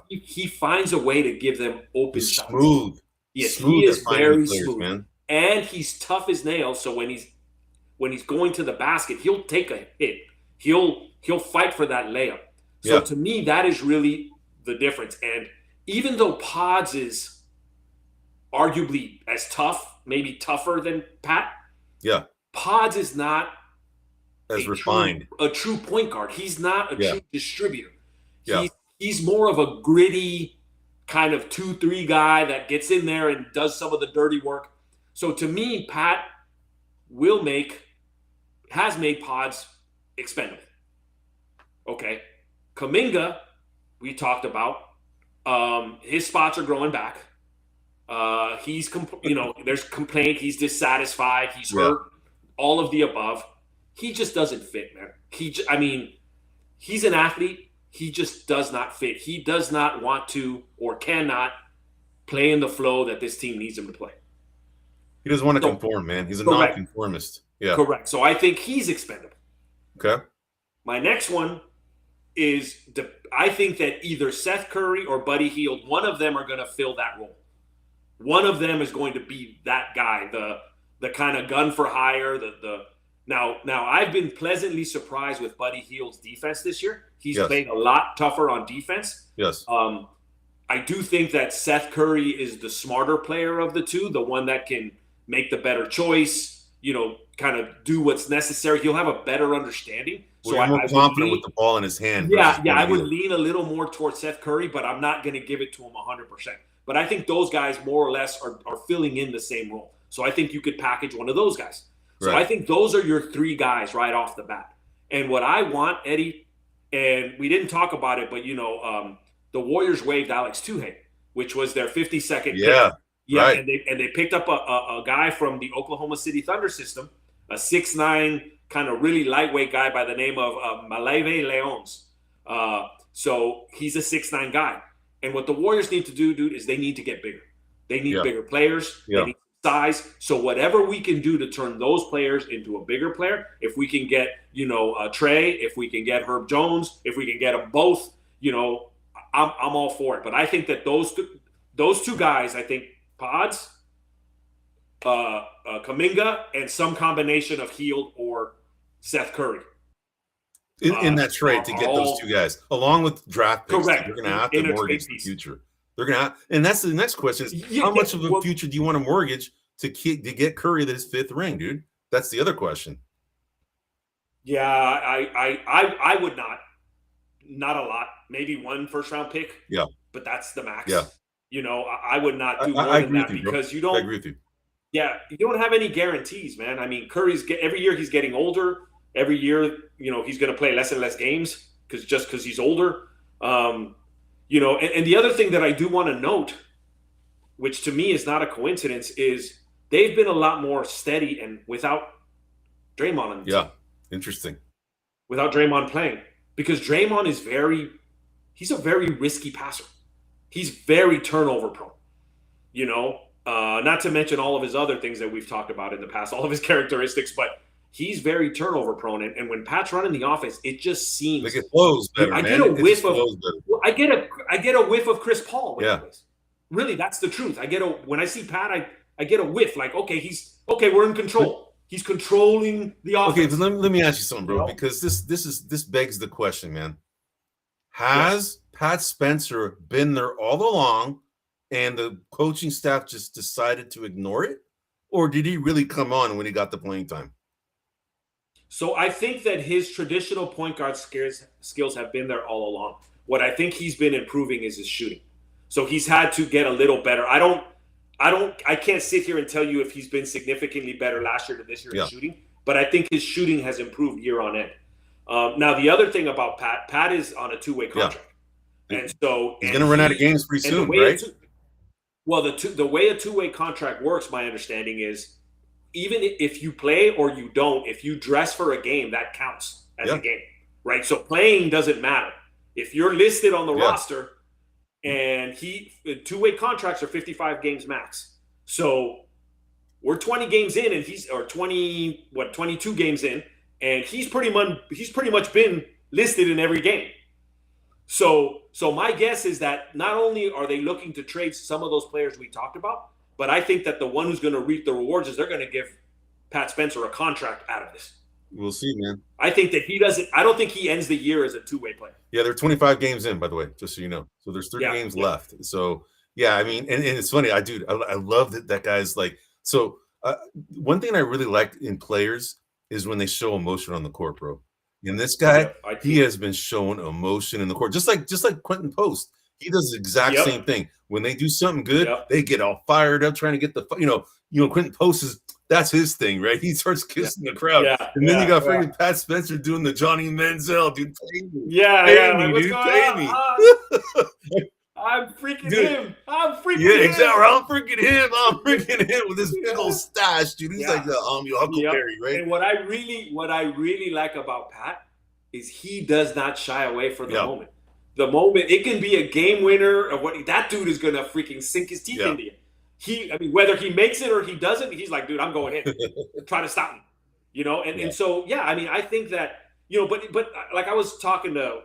he finds a way to give them open shots. Smooth. Yes, he is very smooth, man. And he's tough as nails. So when he's going to the basket, he'll take a hit. He'll fight for that layup. So to me, that is really the difference. And even though Pods is arguably as tough, maybe tougher than Pat. Yeah. Pods is not as refined. A true point guard. He's not a true distributor. Yeah. He's more of a gritty kind of 2-3 guy that gets in there and does some of the dirty work. So to me, Pat has made Pods expendable. Okay. Kuminga, we talked about. His spots are growing back. There's complaint. He's dissatisfied. He's hurt. All of the above. He just doesn't fit, man. He's an athlete. He just does not fit. He does not want to or cannot play in the flow that this team needs him to play. He doesn't want to conform, man. He's a nonconformist. Yeah. Correct. So I think he's expendable. Okay. My next one is I think that either Seth Curry or Buddy Hield, one of them are going to fill that role. One of them is going to be that guy, the kind of gun for hire. Now I've been pleasantly surprised with Buddy Hield's defense this year. He's played a lot tougher on defense. Yes. I do think that Seth Curry is the smarter player of the two, the one that can make the better choice, kind of do what's necessary. He'll have a better understanding. So I'm more confident with the ball in his hand. Yeah, I would lean a little more towards Seth Curry, but I'm not going to give it to him 100%. But I think those guys more or less are filling in the same role. So I think you could package one of those guys. So I think those are your three guys right off the bat. And what I want, Eddie, and we didn't talk about it, but the Warriors waived Alex Tuhey, which was their 52nd pick. Yeah, right. And they picked up a guy from the Oklahoma City Thunder system, a 6'9", kind of really lightweight guy by the name of Maleve Leons. So he's a 6'9" guy. And what the Warriors need to do, dude, is they need to get bigger. They need bigger players. Yeah. They need size. So whatever we can do to turn those players into a bigger player, if we can get, Trey, if we can get Herb Jones, if we can get them both, I'm all for it. But I think that those two guys, I think Pods, Kuminga, and some combination of Hield or Seth Curry. In that trade to get those two guys, along with draft picks, correct. They're going to have to mortgage the future. They're going to, and that's the next question: is how much of a future do you want to mortgage to get Curry his fifth ring, dude? That's the other question. Yeah, I would not a lot, maybe one first round pick. Yeah, but that's the max. Yeah, I would not do more than that because you don't. I agree with you. Yeah, you don't have any guarantees, man. I mean, Curry's every year he's getting older. Every year, he's going to play less and less games because he's older. And the other thing that I do want to note, which to me is not a coincidence, is they've been a lot more steady and without Draymond on the team. Interesting. Without Draymond playing. Because Draymond he's a very risky passer. He's very turnover prone. Not to mention all of his other things that we've talked about in the past, all of his characteristics, but he's very turnover prone, and when Pat's running the offense, it just seems like it flows better. I get a whiff of Chris Paul. Really, that's the truth. When I see Pat, I get a whiff. Like, we're in control. He's controlling the offense. Okay, let me ask you something, bro, because this begs the question, man. Has Pat Spencer been there all along, and the coaching staff just decided to ignore it, or did he really come on when he got the playing time? So I think that his traditional point guard skills have been there all along. What I think he's been improving is his shooting. So he's had to get a little better. I can't sit here and tell you if he's been significantly better last year to this year in shooting, but I think his shooting has improved year on end. Now the other thing about Pat is on a two-way contract. And so he's going to run out of games pretty soon, right? The way a two-way contract works, my understanding is, even if you play or you don't, if you dress for a game, that counts as a game, right? So playing doesn't matter. If you're listed on the roster, and two-way contracts are 55 games max. So we're 20 games in, and 22 games in, and he's pretty much been listed in every game. So my guess is that not only are they looking to trade some of those players we talked about, but I think that the one who's going to reap the rewards is they're going to give Pat Spencer a contract out of this. We'll see, man. I think that he doesn't. I don't think he ends the year as a two-way player. Yeah, they're 25 games in, by the way, just so you know. So there's 30 games left. So yeah, I mean, and it's funny. I love that guy's like. So one thing I really like in players is when they show emotion on the court, bro. And this guy, he has been showing emotion in the court, just like Quentin Post. He does the exact same thing. When they do something good, they get all fired up trying to get the Quentin Post that's his thing, right? He starts kissing the crowd. And then you got freaking Pat Spencer doing the Johnny Manziel, dude. Pay me. Pay me, dude. Pay me. I'm freaking him. I'm freaking him. Yeah, exactly. I'm freaking him. I'm freaking him with his big old stash, dude. He's like your Huckleberry, right? And what I really like about Pat is he does not shy away from the moment. The moment, it can be a game winner of what that dude is gonna freaking sink his teeth into you. I mean, whether he makes it or he doesn't, he's like, dude, I'm going in. Try to stop me. And so I mean, I think that, but like I was talking to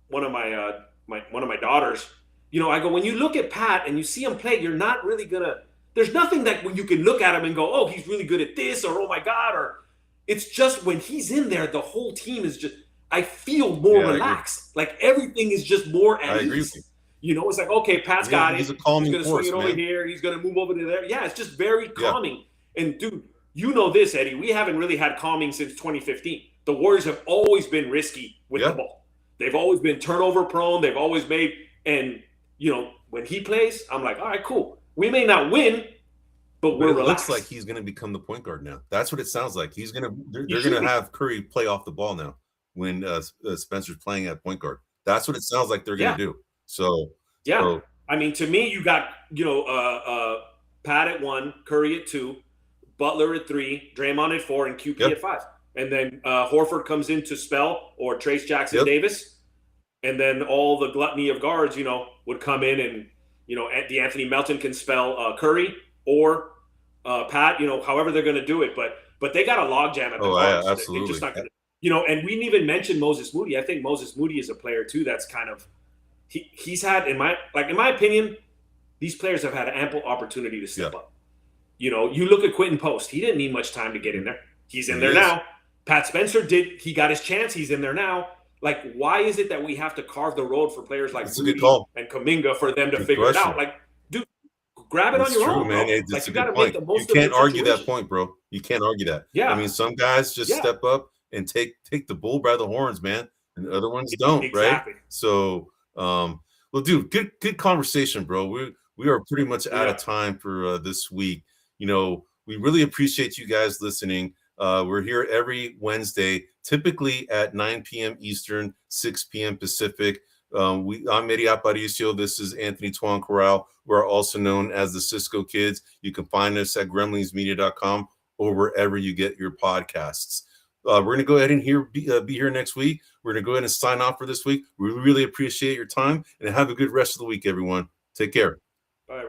one of my daughters, I go, when you look at Pat and you see him play, you're not really gonna, there's nothing that when you can look at him and go, oh, he's really good at this, or oh my God, or it's just when he's in there, the whole team is just, I feel more relaxed. Like everything is just more at ease. It's like, okay, Pat's got it. He's a calming He's force, swing it over here. He's going to move over to there. Yeah, it's just very calming. And dude, you know this, Eddie. We haven't really had calming since 2015. The Warriors have always been risky with the ball. They've always been turnover prone. They've always made, and when he plays, I'm like, all right, cool. We may not win, but we're relaxed. Looks like he's going to become the point guard now. That's what it sounds like. They're going to have Curry play off the ball now when Spencer's playing at point guard. That's what it sounds like they're going to do. So I mean, to me, you got Pat at 1, Curry at 2, Butler at 3, Draymond at 4, and QP at 5. And then Horford comes in to spell, or Trace Jackson Davis, and then all the gluttony of guards, would come in, and DeAnthony Melton can spell Curry or Pat, however they're going to do it, but they got a logjam at the guards. Yeah, absolutely. They're just not going to, and we didn't even mention Moses Moody. I think Moses Moody is a player too that's kind of. He's had, in my opinion, these players have had ample opportunity to step up. You look at Quentin Post. He didn't need much time to get in there. He's in there now. Pat Spencer did. He got his chance. He's in there now. Like, why is it that we have to carve the road for players like Moody and Kuminga for them to figure it out? Like, dude, grab it on your own, man. Like, you got to make the most of it. You can't argue that point, bro. You can't argue that. Yeah. I mean, some guys just step up and take the bull by the horns, man, and the other ones don't, right? So. Well, dude, good conversation, bro. We are pretty much out of time for this week. We really appreciate you guys listening. We're here every Wednesday, typically at 9 p.m. Eastern, 6 p.m. Pacific. I'm Eddie Aparicio. This is Anthony Tuan Corral. We're also known as the Cisco Kidz. You can find us at gremlingsmedia.com or wherever you get your podcasts. We're going to go ahead and be here next week. We're going to go ahead and sign off for this week. We really appreciate your time, and have a good rest of the week, everyone. Take care.